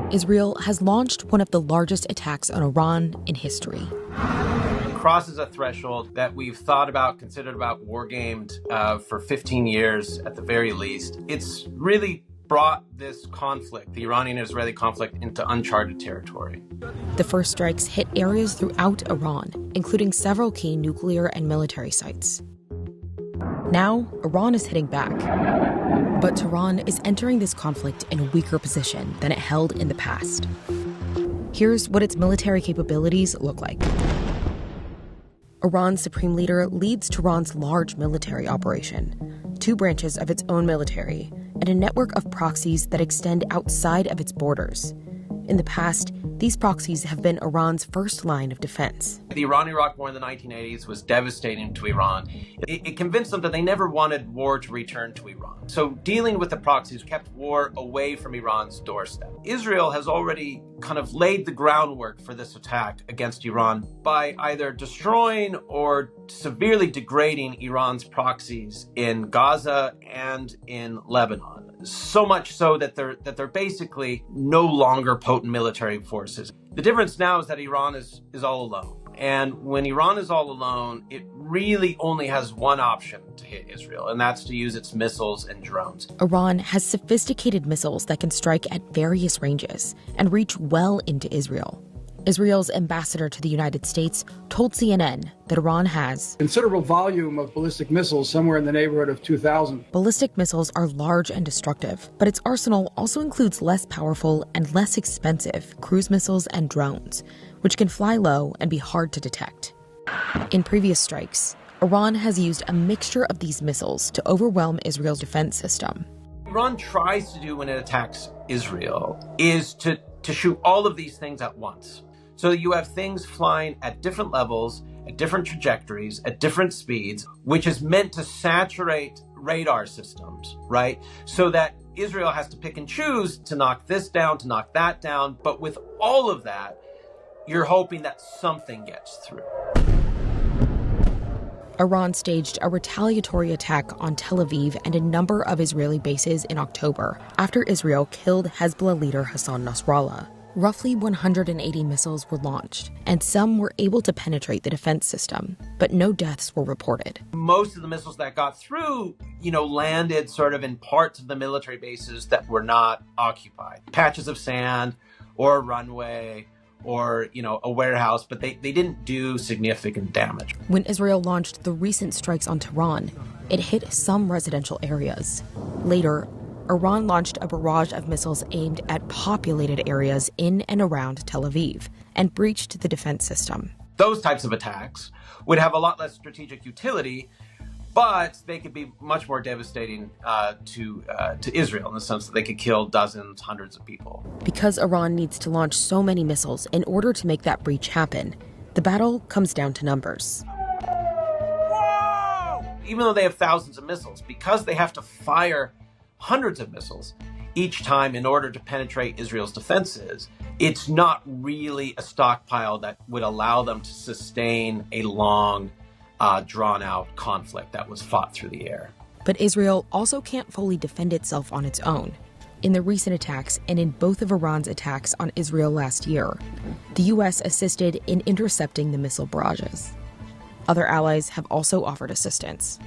Israel has launched one of the largest attacks on Iran in history. Crosses a threshold that we've thought about, considered about, war-gamed for 15 years at the very least. It's really brought this conflict, the Iranian-Israeli conflict, into uncharted territory. The first strikes hit areas throughout Iran, including several key nuclear and military sites. Now, Iran is hitting back. But Tehran is entering this conflict in a weaker position than it held in the past. Here's what its military capabilities look like. Iran's supreme leader leads Tehran's large military operation, 2 branches of its own military, and a network of proxies that extend outside of its borders. In the past, these proxies have been Iran's first line of defense. The Iran-Iraq War in the 1980s was devastating to Iran. It convinced them that they never wanted war to return to Iran. So dealing with the proxies kept war away from Iran's doorstep. Israel has already kind of laid the groundwork for this attack against Iran by either destroying or severely degrading Iran's proxies in Gaza and in Lebanon. So much so that they're basically no longer potent military forces. The difference now is that Iran is all alone. And when Iran is all alone, it really only has one option to hit Israel, and that's to use its missiles and drones. Iran has sophisticated missiles that can strike at various ranges and reach well into Israel. Israel's ambassador to the United States told CNN that Iran has considerable volume of ballistic missiles, somewhere in the neighborhood of 2,000. Ballistic missiles are large and destructive, but its arsenal also includes less powerful and less expensive cruise missiles and drones, which can fly low and be hard to detect. In previous strikes, Iran has used a mixture of these missiles to overwhelm Israel's defense system. Iran tries to do when it attacks Israel is to shoot all of these things at once. So you have things flying at different levels, at different trajectories, at different speeds, which is meant to saturate radar systems, right? So that Israel has to pick and choose to knock this down, to knock that down. But with all of that, you're hoping that something gets through. Iran staged a retaliatory attack on Tel Aviv and a number of Israeli bases in October after Israel killed Hezbollah leader Hassan Nasrallah. Roughly 180 missiles were launched, and some were able to penetrate the defense system, but no deaths were reported. Most of the missiles that got through, landed sort of in parts of the military bases that were not occupied. Patches of sand or a runway or, a warehouse, but they didn't do significant damage. When Israel launched the recent strikes on Tehran, it hit some residential areas. Later, Iran launched a barrage of missiles aimed at populated areas in and around Tel Aviv and breached the defense system. Those types of attacks would have a lot less strategic utility, but they could be much more devastating to Israel in the sense that they could kill dozens, hundreds of people. Because Iran needs to launch so many missiles in order to make that breach happen, the battle comes down to numbers. Whoa! Even though they have thousands of missiles, because they have to fire hundreds of missiles each time in order to penetrate Israel's defenses, it's not really a stockpile that would allow them to sustain a long, drawn-out conflict that was fought through the air. But Israel also can't fully defend itself on its own. In the recent attacks and in both of Iran's attacks on Israel last year, the U.S. assisted in intercepting the missile barrages. Other allies have also offered assistance.